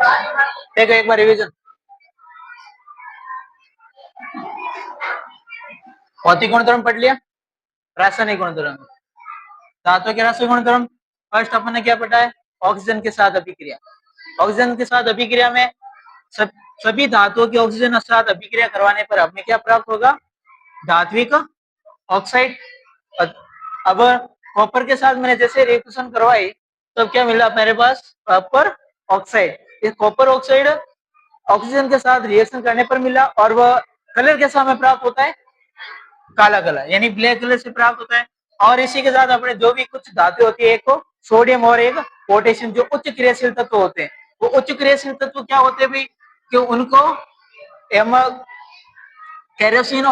देखो एक बार रिवीजन। भौतिक गुणधर्म पढ़ लिया, रासायनिक गुणधर्म, धातु के रासायनिक गुणधर्म। फर्स्ट अपन ने क्या पढ़ा है, ऑक्सीजन के साथ अभिक्रिया। ऑक्सीजन के साथ अभिक्रिया में सभी धातुओं की ऑक्सीजन के साथ अभिक्रिया करवाने पर हमें क्या प्राप्त होगा, धात्विक ऑक्साइड। अब कॉपर के साथ मैंने जैसे रिएक्शन करवाई तो क्या मिला मेरे पास, कॉपर ऑक्साइड। ये कॉपर ऑक्साइड ऑक्सीजन के साथ रिएक्शन करने पर मिला और वह कलर कैसा हमें प्राप्त होता है, काला कलर यानी ब्लैक कलर से प्राप्त होता है। और इसी के साथ अपने जो भी कुछ धातु होती है, एक को सोडियम और एक पोटेशियम, जो उच्च क्रियाशील तत्व होते हैं। वो उच्च क्रियाशील तत्व क्या होते हैं भाई, कि उनको केरोसिन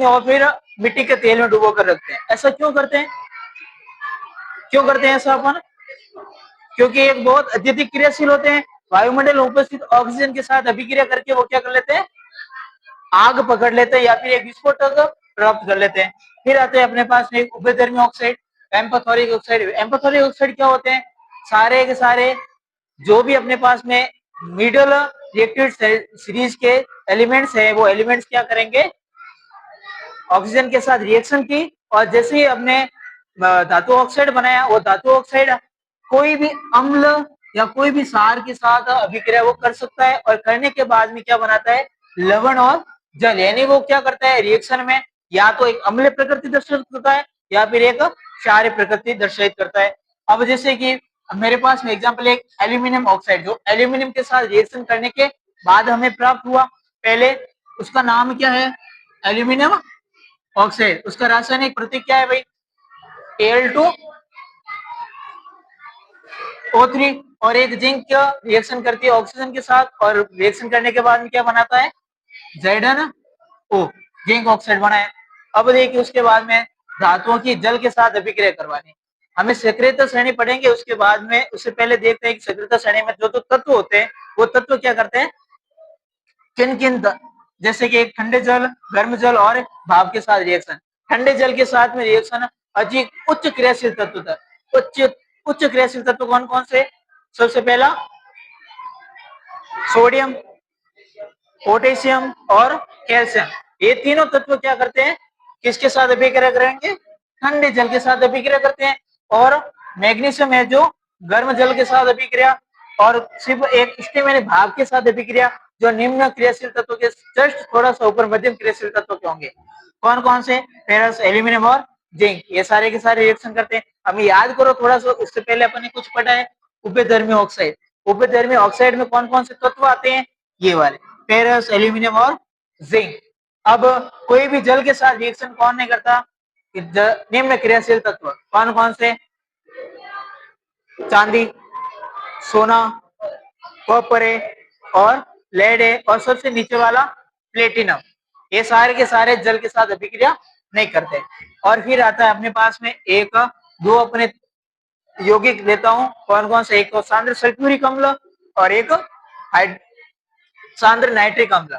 और फिर मिट्टी के तेल में डुबो कर रखते हैं। ऐसा क्यों करते हैं, क्यों करते हैं ऐसा अपन, क्योंकि एक बहुत अत्यधिक क्रियाशील होते हैं। वायुमंडल में उपस्थित ऑक्सीजन के साथ अभिक्रिया करके वो क्या कर लेते हैं, आग पकड़ लेते हैं या फिर एक विस्फोटक प्राप्त कर लेते हैं। फिर आते हैं अपने पास में उभयधर्मी ऑक्साइड, एम्फोथोरिक ऑक्साइड। एम्फोथोरिक ऑक्साइड क्या होते हैं, सारे के सारे जो भी अपने पास में मिडल रिएक्टिव सीरीज के एलिमेंट्स है, वो एलिमेंट्स क्या करेंगे, ऑक्सीजन के साथ रिएक्शन की, और जैसे ही अपने धातु ऑक्साइड बनाया, वो धातु ऑक्साइड कोई भी अम्ल या कोई भी क्षार के साथ अभिक्रिया वो कर सकता है, और करने के बाद में क्या बनाता है, लवण और जल। यानी वो क्या करता है रिएक्शन में, या तो एक अम्ल प्रकृति दर्शित करता है या फिर एक क्षारीय प्रकृति दर्शित करता है। अब जैसे कि मेरे पास में एग्जांपल एक एल्यूमिनियम ऑक्साइड, जो एल्यूमिनियम के साथ रिएक्शन करने के बाद हमें प्राप्त हुआ, पहले उसका नाम क्या है, एल्यूमिनियम ऑक्साइड। उसका रासायनिक प्रतीक क्या है भाई, Al2O3। और एक जिंक रिएक्शन करती है ऑक्सीजन के साथ, और रिएक्शन करने के बाद में क्या बनाता है, ZnO, जिंक ऑक्साइड बना है। अब देखिए उसके बाद में धातुओं की जल के साथ अभिक्रिया करवानी, हमें सक्रियता श्रेणी पढ़ेंगे उसके बाद में। उससे पहले देखते हैं कि सक्रियता श्रेणी में जो तत्व होते हैं, वो तत्व क्या करते हैं, किन किन, जैसे कि एक ठंडे जल, गर्म जल और भाप के साथ रिएक्शन। ठंडे जल के साथ में रिएक्शन अधिक उच्च क्रियाशील तत्व था। उच्च क्रियाशील तत्व कौन कौन से, सबसे पहला सोडियम, पोटेशियम और कैल्शियम। ये तीनों तत्व क्या करते हैं, किसके साथ अभिक्रिया करेंगे, ठंडे जल के साथ अभिक्रिया करते हैं। और मैग्नीशियम है जो गर्म जल के साथ अभिक्रिया, और सिर्फ एक स्टीम यानी भाप के साथ अभिक्रिया, जो निम्न क्रियाशील तत्व के जस्ट थोड़ा सा ऊपर मध्यम क्रियाशील तत्व के होंगे। कौन कौन से, फेरस, एल्यूमिनियम और जिंक, ये सारे के सारे रिएक्शन करते हैं। हमें याद करो थोड़ा सा, उससे पहले अपन ने कुछ पढ़ा है, उभयधर्मी ऑक्साइड। उभयधर्मी ऑक्साइड में कौन कौन से तत्व आते हैं, ये वाले, फेरस, एल्यूमिनियम और जिंक। अब कोई भी जल के साथ रिएक्शन कौन नहीं करता, निम्न क्रियाशील तत्व कौन कौन से, चांदी, सोना, कॉपर है और लेड है, और सबसे नीचे वाला प्लेटिनम। ये सारे के सारे जल के साथ अभिक्रिया नहीं करते। और फिर आता है अपने पास में एक दो अपने यौगिक लेता हूं, कौन कौन से, एक तो सांद्र सल्फ्यूरिक अम्ल और एक सांद्र नाइट्रिक अम्ल।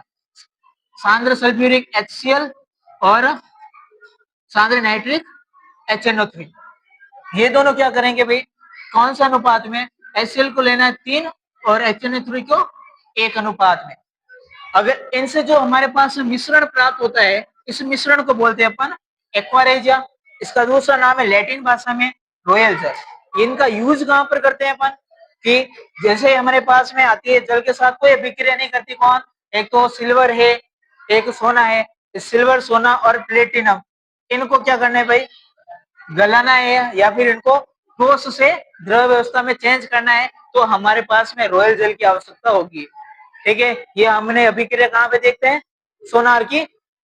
सांद्र सल्फ्यूरिक HCl और सांद्र नाइट्रिक HNO3। ये दोनों क्या करेंगे भाई, कौन सा अनुपात में, HCl को लेना है 3 और HNO3 को 1 अनुपात में। अगर इनसे जो हमारे पास मिश्रण प्राप्त होता है, इस मिश्रण को बोलते हैं अपन एक्वारेजिया। इसका दूसरा नाम है लैटिन भाषा में रॉयल जल। इनका यूज कहां पर करते हैं अपन, कि जैसे हमारे पास में आती है जल के साथ कोई अभिक्रिया नहीं करती, कौन, एक तो सिल्वर है, एक सोना है। सिल्वर, सोना और प्लेटिनम, इनको क्या करना है भाई, गलाना है या फिर इनको ठोस से द्रव व्यवस्था में चेंज करना है, तो हमारे पास में रॉयल जल की आवश्यकता होगी। ठीक है, ये हमने अभिक्रिया कहाँ पे देखते हैं, सोनार की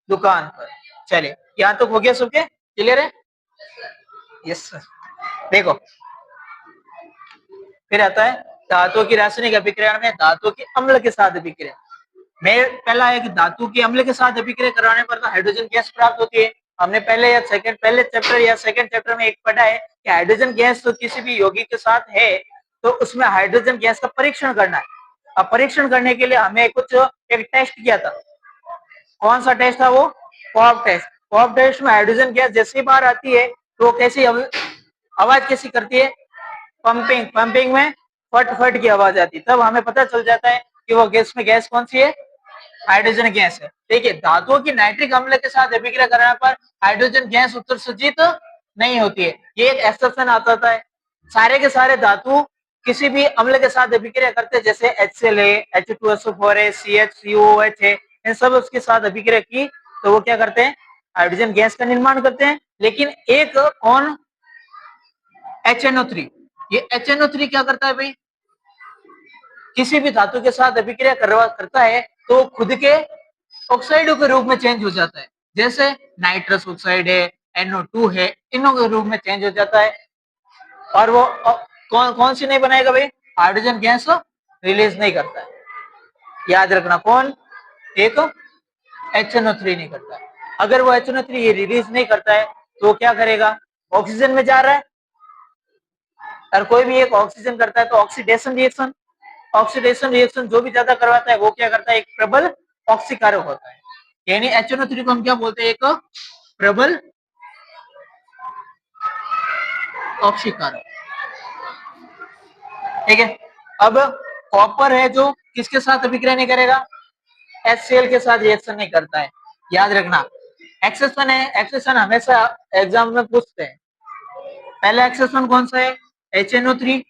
दुकान पर। चलिए यहाँ तक हो गया, सबके क्लियर है, यस सर। देखो फिर आता है धातु की रासायनिक अभिक्रिया में धातु के अम्ल के साथ अभिक्रिया। मैं पहला है कि धातु की अम्ल के साथ अभिक्रिया कराने पर तो हाइड्रोजन गैस प्राप्त होती है। हमने पहले चैप्टर या सेकंड चैप्टर में एक पढ़ा है कि हाइड्रोजन गैस तो किसी भी यौगिक के साथ है तो उसमें हाइड्रोजन गैस का परीक्षण करना है। अब परीक्षण करने के लिए हमें एक टेस्ट किया था। कौन सा टेस्ट था वो, पॉप टेस्ट। पॉप टेस्ट में हाइड्रोजन गैस जैसे ही बाहर आती है तो कैसी आवाज कैसी करती है, पंपिंग। पंपिंग में फट फट की आवाज आती, तब हमें पता चल जाता है कि वो गैस में गैस कौन सी है, हाइड्रोजन गैस है। देखिए धातुओं की नाइट्रिक अम्ल के साथ अभिक्रिया करने पर हाइड्रोजन गैस उत्सर्जित नहीं होती है, ये एक एक्सेप्शन आता है। सारे के सारे धातु किसी भी अम्ल के साथ अभिक्रिया करते हैं, जैसे HCl है, H2SO4 है, CHCOOH है, इन सब उसके साथ अभिक्रिया की तो वो क्या करते हैं, हाइड्रोजन गैस का निर्माण करते हैं। लेकिन एक कौन, HNO3, ये HNO3 क्या करता है भाई, किसी भी धातु के साथ अभिक्रिया करता है तो खुद के ऑक्साइडों के रूप में चेंज हो जाता है, जैसे नाइट्रस ऑक्साइड है, NO2 है, इनों के रूप में चेंज हो जाता है। और वो कौन कौन सी नहीं बनाएगा भाई, हाइड्रोजन गैस रिलीज नहीं करता है। याद रखना कौन, एक HNO3 नहीं करता है। अगर वो HNO3 ये रिलीज नहीं करता है तो क्या करेगा, ऑक्सीजन में जा रहा है, और कोई भी एक ऑक्सीजन करता है तो ऑक्सीडेशन रिएक्शन, ऑक्सीडेशन रिएक्शन जो भी ज्यादा करवाता है वो क्या करता है, एक प्रबल ऑक्सीकारक होता है। यानी HNO3 को हम क्या बोलते हैं, एक प्रबल ऑक्सीकारक। ठीक है, अब कॉपर है जो किसके साथ अभिक्रिया नहीं करेगा, HCl के साथ रिएक्शन नहीं करता है। याद रखना एक्सेप्शन है, एक्सेप्शन हमेशा एग्जाम में पूछते हैं। पहला एक्सेप्शन कौन सा है, HNO3,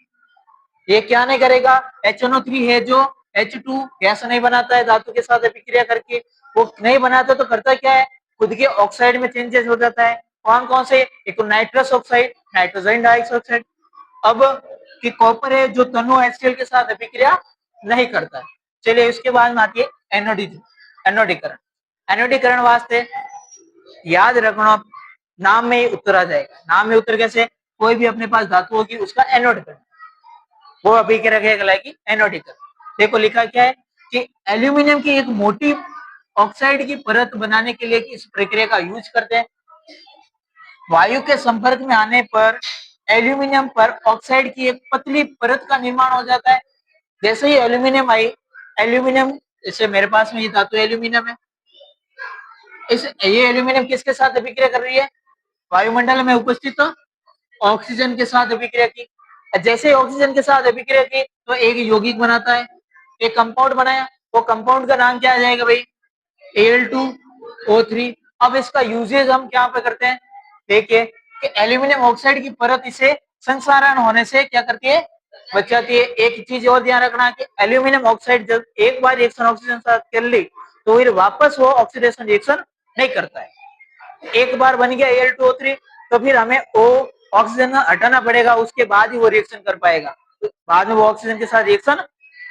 ये क्या नहीं करेगा, HNO3 है जो H2 गैस नहीं बनाता है धातु के साथ अभिक्रिया करके, वो नहीं बनाता तो करता क्या है, खुद के ऑक्साइड में चेंजेस हो जाता है। कौन कौन से, एक नाइट्रस ऑक्साइड, नाइट्रोजन डाइऑक्साइड। अब कि कॉपर है जो तनु HCl के साथ अभिक्रिया नहीं करता है। चलिए इसके बाद में आती है एनोडीकरण। एनोडीकरण वास्ते याद रखना, नाम में ही उत्तर आ जाएगा। नाम में उत्तर कैसे, कोई भी अपने पास धातु होगी उसका एनोड करना, वो अभिक्रिया कहलाएगी एनोडीकरण। देखो लिखा क्या है कि एल्यूमिनियम की एक मोटी ऑक्साइड की परत बनाने के लिए इस प्रक्रिया का यूज करते हैं। वायु के संपर्क में आने पर एल्यूमिनियम पर ऑक्साइड की एक पतली परत का निर्माण हो जाता है। जैसे ही एल्यूमिनियम आई, एल्यूमिनियम, जैसे मेरे पास में ये धातु एल्यूमिनियम है, ये एल्यूमिनियम किसके साथ अभिक्रिया कर रही है, वायुमंडल में उपस्थित ऑक्सीजन के साथ अभिक्रिया की। जैसे ऑक्सीजन के साथ अभिक्रिया की तो एक यौगिक बनाता है, एक कंपाउंड बनाया, वो कंपाउंड का नाम क्या आ जाएगा भाई, Al2O3। अब इसका यूजेज हम क्या पे करते हैं, देखिए कि एल्यूमिनियम ऑक्साइड की परत इसे संसारण होने से क्या करती है, बचाती है। एक चीज और ध्यान रखना कि एल्यूमिनियम ऑक्साइड जब एक बार रिएक्शन ऑक्सीजन साथ कर ली तो फिर वापस वो ऑक्सीडेशन रिएक्शन नहीं करता है। एक बार बन गया Al2O3 तो फिर हमें ओ ऑक्सीजन हटाना पड़ेगा, उसके बाद ही वो रिएक्शन कर पाएगा, तो बाद में वो ऑक्सीजन के साथ रिएक्शन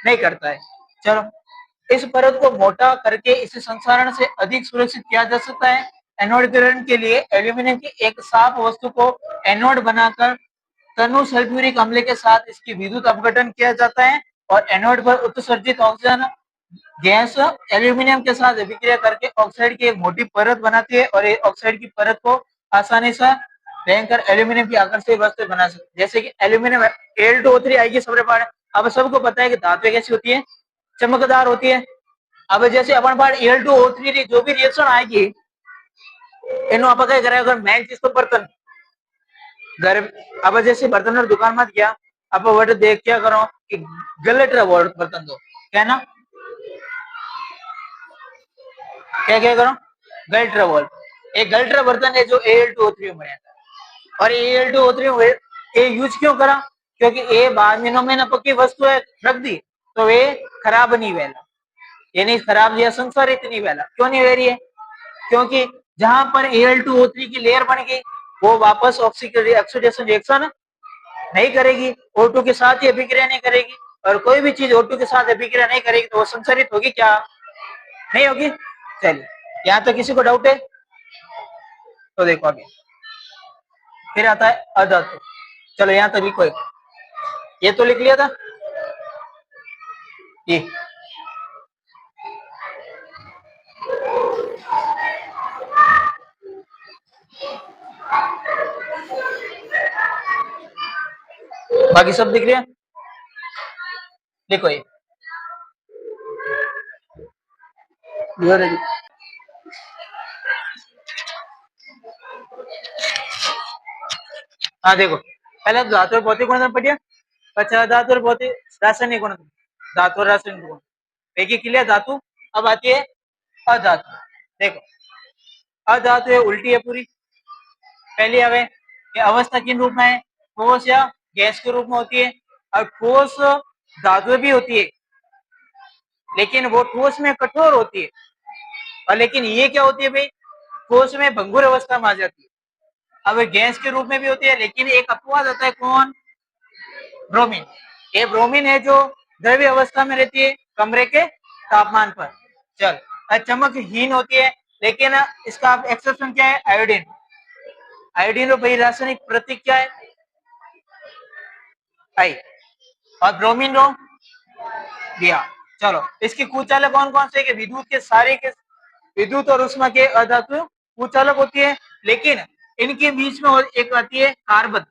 नहीं करता है। चलो, इस परत को मोटा करके इसे संसारण से अधिक सुरक्षित किया जा सकता है। एनोडीकरण के लिए एल्यूमिनियम की एक साफ वस्तु को एनोड बनाकर तनु सल्फ्यूरिक अम्ल के साथ इसकी विद्युत अपघटन किया जाता है और एनोड पर उत्सर्जित ऑक्सीजन गैस एल्यूमिनियम के साथ अभिक्रिया करके ऑक्साइड की एक मोटी परत बनाती है और ऑक्साइड की परत को आसानी से रेंकर एल्यूमिनियम की आकर्षक वस्तु बना सकते हैं। जैसे कि एल्यूमिनियम Al2O3 आएगी सबसे पहले। अब सबको पता है कि धातु कैसी होती है, चमकदार होती है। अब जैसे अपन पास Al2O3 जो भी रिएक्शन आएगी એનું આપણે કઈ કરે, અગર મેઇન ચીજ તો બર્તન घर, अब जैसे बर्तन और दुकान मत गया, अब वर्ड देख क्या करो कि गलत वर्ड बर्तन दो, क्या ना, क्या क्या करो, गलत वर्ड, एक गलत बर्तन है जो Al2O3 में बना था। और Al2O3 ये यूज क्यों करा, क्योंकि ये बाद में ना पक्की वस्तु है रख दी तो ये खराब नहीं वेला, यानी खराब या संसारित नहीं वेला। क्यों नहीं वे रही है, क्योंकि जहां पर Al2O3 की लेयर बन गई वो वापस ऑक्सीडेशन रिएक्शन नहीं करेगी, O2 के साथ ही अभिक्रिया नहीं करेगी, और कोई भी चीज O2 के साथ अभिक्रिया नहीं करेगी तो वो संसारित होगी क्या, नहीं होगी। चलिए यहाँ तो किसी को डाउट है, तो देखो आगे फिर आता है अधातु। चलो यहाँ तो लिखो, ये तो लिख लिया था ये, बाकी सब दिख रहे हैं, देखो ये हाँ देखो, पहले धातु और भौतिक गुणधर्म पढ़िए, अच्छा धातु और भौतिक रासायनिक गुण, धातु और रासायनिक गुण। देखिए क्लियर धातु। अब आती है अधातु। देखो अधातु है उल्टी है पूरी। पहली हवे ये अवस्था किन रूप में है, ठोस या गैस के रूप में होती है। और ठोस धातु भी होती है लेकिन वो ठोस में कठोर होती है, और लेकिन ये क्या होती है भाई, ठोस में भंगुर अवस्था में आ जाती है। अब गैस के रूप में भी होती है, लेकिन एक अपवाद आता है, कौन, ब्रोमीन। ये ब्रोमीन है जो द्रव्य अवस्था में रहती है कमरे के तापमान पर। चल चमकहीन होती है, लेकिन इसका एक्सेप्शन क्या है, आयोडीन। आयोडीन रो भाई रासायनिक प्रतीक क्या है, आई। और ब्रोमीन रो दिया। चलो इसके कुचालक कौन कौन से, विद्युत के सारे के विद्युत और उष्मा के अधातु कुचालक होती है, लेकिन इनके बीच में एक आती है कार्बन।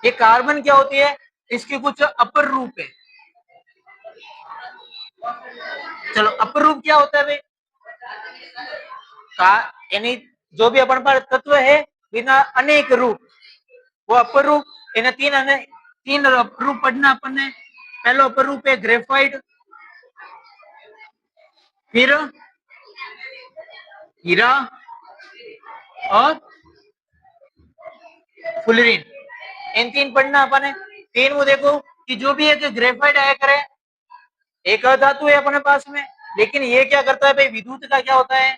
ये कार्बन क्या होती है, इसके कुछ अपर रूप है। चलो अपर रूप क्या होता है भाई, यानी जो भी अपन पर तत्व है बिना अनेक रूप, वो अपर रूप। इन्हें तीन रूप पढ़ना अपन ने। पहला अपर रूप है ग्रेफाइट, फिर हीरा और फुलरीन। इन तीन पढ़ना अपन ने। तीन वो देखो कि जो भी एक ग्रेफाइट आया करे, एक धातु है अपने पास में, लेकिन ये क्या करता है भाई, विद्युत का क्या होता है,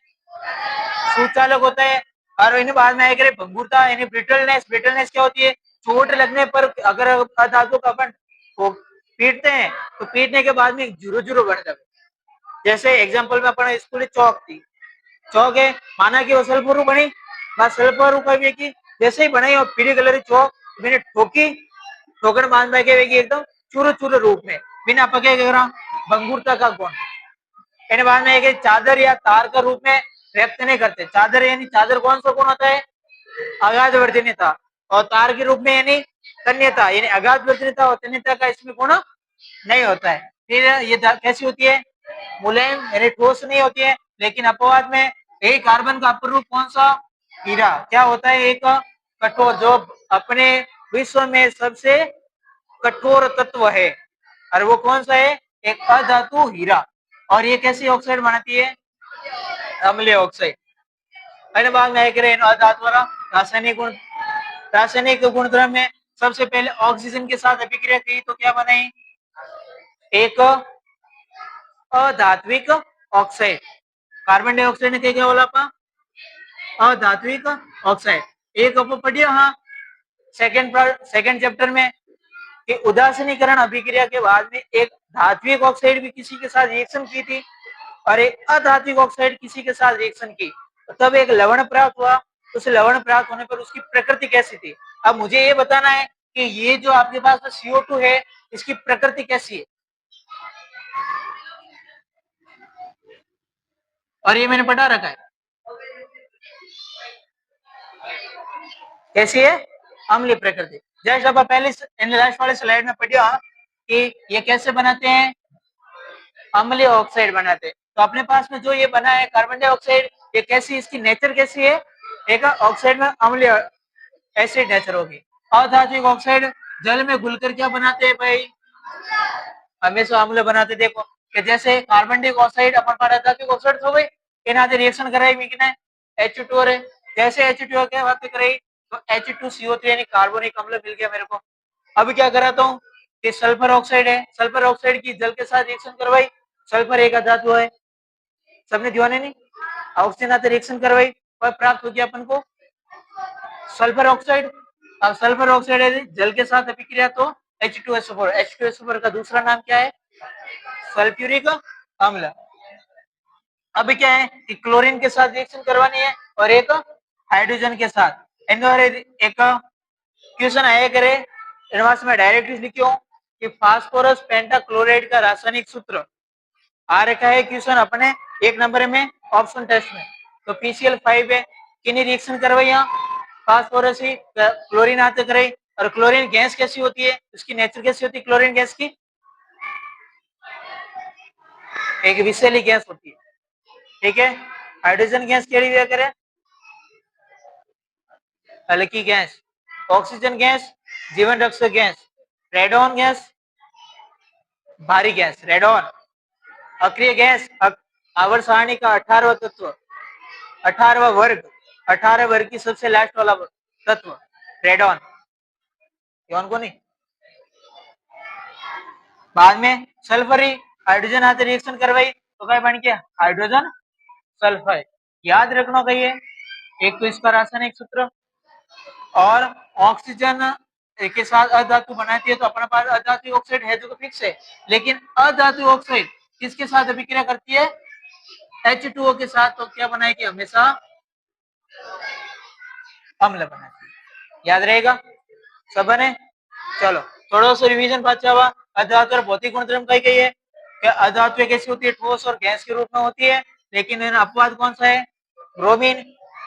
सुचालक होता है। और इन्हें बाद में आया करे भंगुरता, यानी ब्रिटलनेस। ब्रिटलनेस क्या होती है, चोट लगने पर अगर धातु का अपन पीटते हैं तो पीटने के बाद में जुरो जुरो बन जाता है। जैसे एग्जांपल में अपन स्कूल चौक थी, चौक है, माना कि वो सल्फर बनी, बस सल्फर का भी की जैसे ही बनाई और पीली कलर की चौक मैंने ठोकी, ठोकर बांध में एकदम चूरो चूरो रूप में बिना पके भंगुरता का गुण। इन बाद में एक चादर या तार का रूप में व्यक्त नहीं करते। चादर यानी चादर कौन सा गुण होता है, अगाध वर्जनीयता। और तार के रूप में यानी तन्यता, यानी अगाध वर्जनीयता और तन्यता का इसमें गुण नहीं होता है। फिर ये कैसी होती है, मुलायम यानी ठोस नहीं होती है। लेकिन अपवाद में एक कार्बन का अपर रूप कौन सा, हीरा, क्या होता है, एक कठोर, जो अपने विश्व में सबसे कठोर तत्व है। और वो कौन सा है, एक अधातु हीरा। और ये कैसी ऑक्साइड बनाती है, अम्लीय ऑक्साइड। अन्य भाग में अधातु वाला रासायनिक गुण। रासायनिक गुणधर्म में सबसे पहले ऑक्सीजन के साथ अभिक्रिया की तो क्या बनाई, एक अधात्विक ऑक्साइड। कार्बन डाइऑक्साइड ने क्या बोला आपा, अधात्विक ऑक्साइड। एक अपन पढ़िया, हाँ, सेकंड चैप्टर में कि उदासीनीकरण अभिक्रिया के बाद में एक धात्विक ऑक्साइड भी किसी के साथ रिएक्शन की थी और एक अधात्विक ऑक्साइड किसी के साथ रिएक्शन की, तब एक लवण प्राप्त हुआ। उस लवण प्राप्त होने पर उसकी प्रकृति कैसी थी। अब मुझे ये बताना है कि ये जो आपके पास CO2 है, इसकी प्रकृति कैसी है। और ये मैंने पढ़ा रखा है, कैसी है, अम्लीय प्रकृति। जैसे आप पहले लास्ट वाले स्लाइड में पढ़िया कि ये कैसे बनाते हैं, अम्लीय ऑक्साइड बनाते हैं। तो अपने पास में जो ये बना है कार्बन डाइऑक्साइड, ये कैसी, इसकी नेचर कैसी है, एक ऑक्साइड में अम्लीय एसिड नेचर होगी। अधात्विक ऑक्साइड जल में घुलकर क्या बनाते हैं भाई, हमेशा अम्ल बनाते। देखो कि जैसे कार्बन डाइऑक्साइड अपन पर अधात्विक ऑक्साइड हो गई, इन्हें रिएक्शन कराई मिलना H2O रे। जैसे H2O के बात कराई तो H2CO3 यानी कार्बोनिक अम्ल मिल गया मेरे को। अब क्या कराता हूँ कि सल्फर ऑक्साइड है, सल्फर ऑक्साइड की जल के साथ रिएक्शन करवाई, सल्फर एक अधातु है, सबने ध्यान नहीं, ऑक्सीजन आते रिएक्शन करवाई और प्राप्त हो गया अपन को सल्फर ऑक्साइड। अब सल्फर ऑक्साइड जल के साथ अभिक्रिया तो H2SO4। H2SO4 का दूसरा नाम क्या है, सल्फ्यूरिक अम्ल। अब क्या है कि क्लोरीन के साथ रिएक्शन करवानी है और एक हाइड्रोजन के साथ। एक क्वेश्चन आया करे एडवांस में डायरेक्ट लिखियो कि फास्फोरस पेंटाक्लोराइड का रासायनिक सूत्र आ रखा है क्वेश्चन अपने एक नंबर में ऑप्शन टेस्ट में। तो PCl5 है, किन्हीं रिएक्शन करवाई, फास्फोरस ही क्लोरीन आते करे। और क्लोरीन गैस कैसी होती है, उसकी नेचर कैसी होती है, क्लोरीन गैस की एक विषैली गैस होती है, ठीक है। हाइड्रोजन गैस केड़ी हुआ करे, हल्की गैस। ऑक्सीजन गैस जीवन रक्षक गैस। रेडॉन गैस भारी गैस रेडॉन। अक्रिय गैस आवर्त सारणी का 18वां तत्व, 18वां वर्ग, 18 वर्ग की सबसे लास्ट वाला तत्व रेडॉन। कौन को नहीं। बाद में सल्फरी हाइड्रोजन हाथ रिएक्शन करवाई तो क्या बन गया हाइड्रोजन सल्फाइड। याद रखना चाहिए एक तो इसका रासायनिक सूत्र, और ऑक्सीजन के साथ अधातु बनाती है तो अपने पास अधातु ऑक्साइड है जो तो फिक्स है, लेकिन अधातु ऑक्साइड किसके साथ अभिक्रिया करती है H2O के साथ, तो क्या बनाएगी हमेशा अम्ल बनाती है। याद रहेगा सब बने। चलो थोड़ा सा रिवीजन पाचा हुआ। अधातु और भौतिक गुणधर्म कही गई है कि अधातु कैसी होती है ठोस और गैस के रूप में होती है, लेकिन अपवाद कौन सा है ब्रोमीन।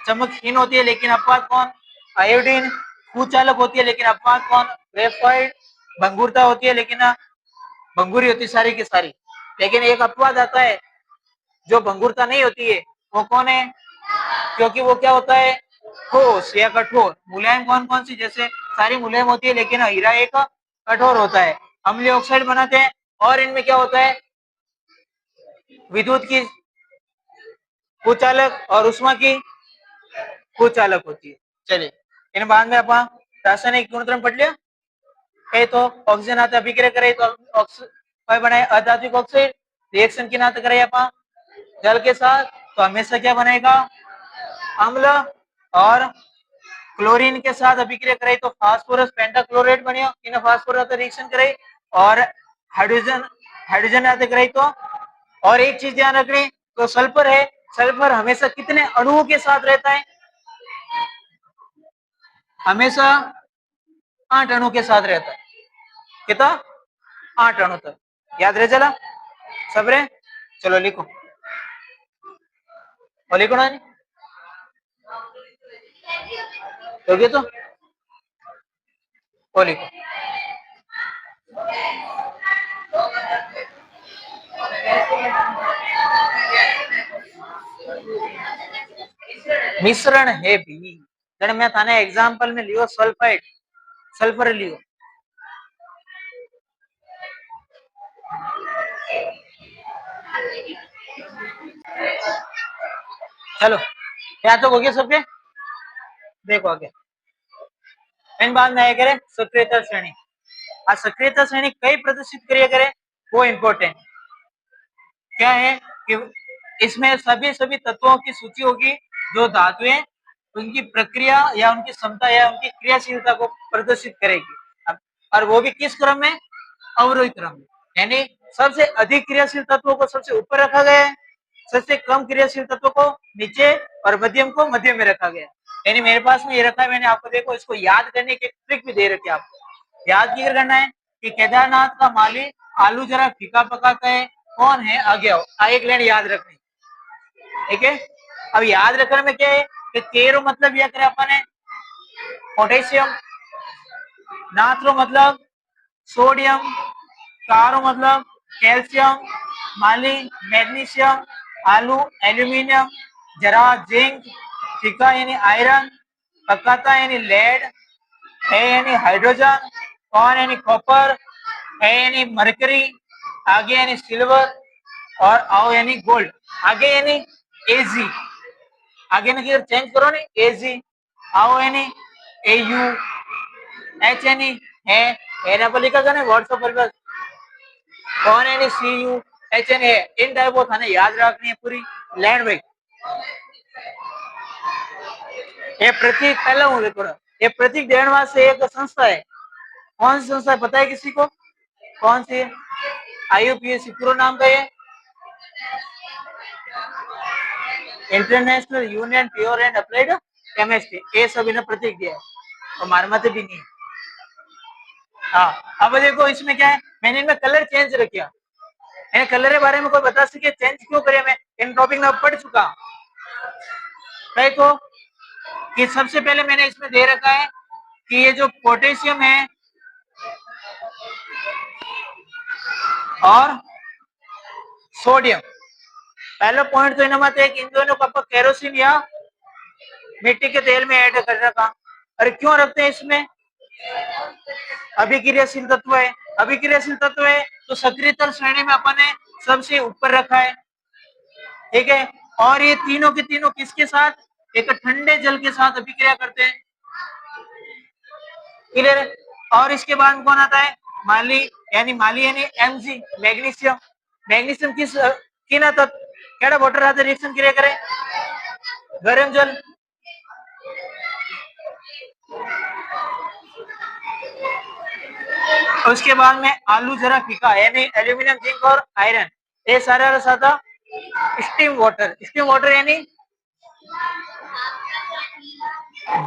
चमकहीन होती है लेकिन अपवाद कौन आयोडीन। कुचालक होती है लेकिन अपवाद कौन ग्रेफाइट। भंगुरता होती है लेकिन भंगुरी होती सारी की सारी, लेकिन एक अपवाद आता है जो भंगुरता नहीं होती है वो कौन है, क्योंकि वो क्या होता है ठोस या कठोर। मुलायम कौन कौन सी, जैसे सारी मुलायम होती है लेकिन हीरा एक कठोर होता है। अम्लीय ऑक्साइड बनाते हैं और इनमें क्या होता है विद्युत की कुचालक और उष्मा की कुचालक होती है। चलिए इन बाद में अपन रासायनिक गुणधर्म पढ़ लिया। कहे तो ऑक्सीजन आता अभिक्रिया करे तो बनाए अधात्विक ऑक्साइड। रिएक्शन की नाते करे अपन जल के साथ तो हमेशा क्या बनेगा अम्ल, और क्लोरीन के साथ अभिक्रिया करे तो फास्फोरस पेंटाक्लोराइड बनियो इन फास्फोरस रिएक्शन करे, और हाइड्रोजन हाइड्रोजन आते करे तो। और एक चीज ध्यान रखनी तो सल्फर है, सल्फर हमेशा कितने अणुओं के साथ रहता है हमेशा 8 अणु के साथ रहता है। कितना 8 अणु तक याद रहे चला सब रे। चलो लिखो और लिखो ना तो वो लिखो मिश्रण है भी। जब मैं थाने एग्जांपल में लियो सल्फाइड सल्फर लियो। चलो यहाँ तो हो गया सबके। देखो आगे इन बाद में आया करे सक्रियता श्रेणी। आज सक्रियता श्रेणी कई प्रदर्शित करिए करे वो इम्पोर्टेंट क्या है कि इसमें सभी तत्वों की सूची होगी जो धातुएं उनकी प्रक्रिया या उनकी क्षमता या उनकी क्रियाशीलता को प्रदर्शित करेगी, और वो भी किस क्रम में अवरोही क्रम में। यानी सबसे अधिक क्रियाशील तत्वों को सबसे ऊपर रखा गया है, सबसे कम क्रियाशील तत्वों को नीचे और मध्यम को मध्य में रखा गया। यानी मेरे पास में ये रखा है मैंने आपको, देखो इसको याद करने की ट्रिक भी दे रखी है आपको। याद क्या करना है कि केदारनाथ का माली आलू जरा फीका पकाता है कौन है आगे आओ, एक लाइन याद रखनी ठीक है। अब याद रखने में क्या है कि केरो मतलब यह करे अपन है पोटेशियम, नात्रो मतलब सोडियम, कारो मतलब कैल्शियम, माली मैग्नीशियम, आलू एल्यूमिनियम, जरा जिंक, फीका यानी आयरन, पकाता यानी लेड, है यानी हाइड्रोजन, कौन यानी कॉपर, है यानी मरकरी, आगे यानी सिल्वर, और आओ यानी गोल्ड, आगे यानी एजी, आगे ना किधर चेंज करो नहीं एजी, आओ यानी एयू, एच यानी है ना पर लिखा था ना व्हाट्सएप पर बस, कौन यानी सी यू एच एन है। इन टाइपों थाने याद रखनी है पूरी लैंड भाई। ये प्रतीक पहले हूँ देखो ये प्रतीक देणवा से एक संस्था है, कौन सी संस्था है पता है किसी को कौन सी है IUPAC पूरा नाम का है international union pure and applied chemistry. ये सभी ने प्रतीक दिया है और मारमाते भी नहीं है। हाँ अब देखो इसमें क्या है मैंने इनमें कलर चेंज रखा है, कलर के बारे में कोई बता सके चेंज क्यों करे, मैं इन टॉपिक में पढ़ चुका हूँ तो कि सबसे पहले मैंने इसमें दे रखा है कि ये जो पोटेशियम है और सोडियम, पहला पॉइंट तो इनमें थे कि इन दोनों को अपन केरोसिन या मिट्टी के तेल में ऐड कर रखा। अरे क्यों रखते हैं इसमें, अभिक्रियाशील तत्व है, अभिक्रियाशील तत्व है तो सक्रिय तल श्रेणी में अपन ने सबसे ऊपर रखा है, ठीक है। और ये तीनों के तीनों किसके साथ, एक ठंडे जल के साथ अभिक्रिया करते हैं, क्लियर है। और इसके बाद कौन आता है, माली यानी Mg मैग्नीशियम। मैग्नीशियम किन तत्व केड़ा वाटर हाथे रिएक्शन क्रिया करे, गरम जल। उसके बाद में आलू जरा फीका यानी एल्यूमिनियम जिंक और आयरन, ये सारा सादा स्टीम वाटर यानी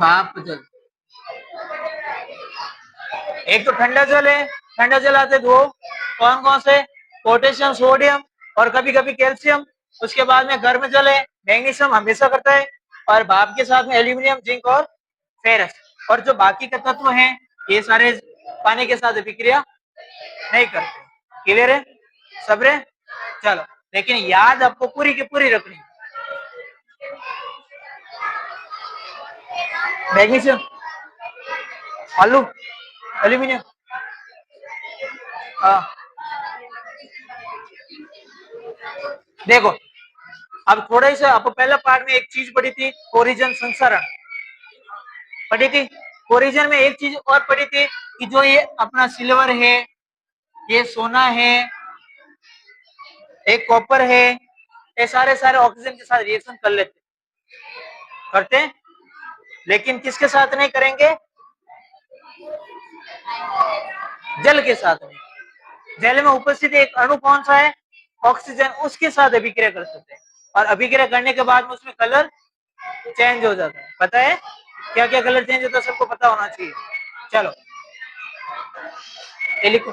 भाप जल। एक तो ठंडा जल है, ठंडा जल आते दो, कौन कौन से, पोटेशियम, सोडियम और कभी कभी कैल्शियम। उसके बाद में गर्म जल है, मैग्नीशियम हमेशा करता है, और भाप के साथ में एल्यूमिनियम जिंक और फेरस। और जो बाकी के तत्व हैं ये सारे पानी के साथ अभिक्रिया नहीं करते, क्लियर है सबरे। चलो लेकिन याद आपको पूरी की पूरी रखनी, मैग्नीशियम, आलू, एल्यूमिनियम। हाँ देखो, अब थोड़ा सा आप पहला पार्ट में एक चीज पढ़ी थी, कोरिजन संसरण पढ़ी थी। कोरिजन में एक चीज और पढ़ी थी कि जो ये अपना सिल्वर है, ये सोना है, एक कॉपर है, ये सारे सारे ऑक्सीजन के साथ रिएक्शन कर लेते करते हैं, लेकिन किसके साथ नहीं करेंगे, जल के साथ में। जल में उपस्थित एक अणु कौन सा है, ऑक्सीजन, उसके साथ अभिक्रिया कर सकते हैं। और अभिक्रिया करने के बाद में उसमें कलर चेंज हो जाता है। पता है क्या क्या कलर चेंज होता है, सबको पता होना चाहिए। चलो ये लिखो,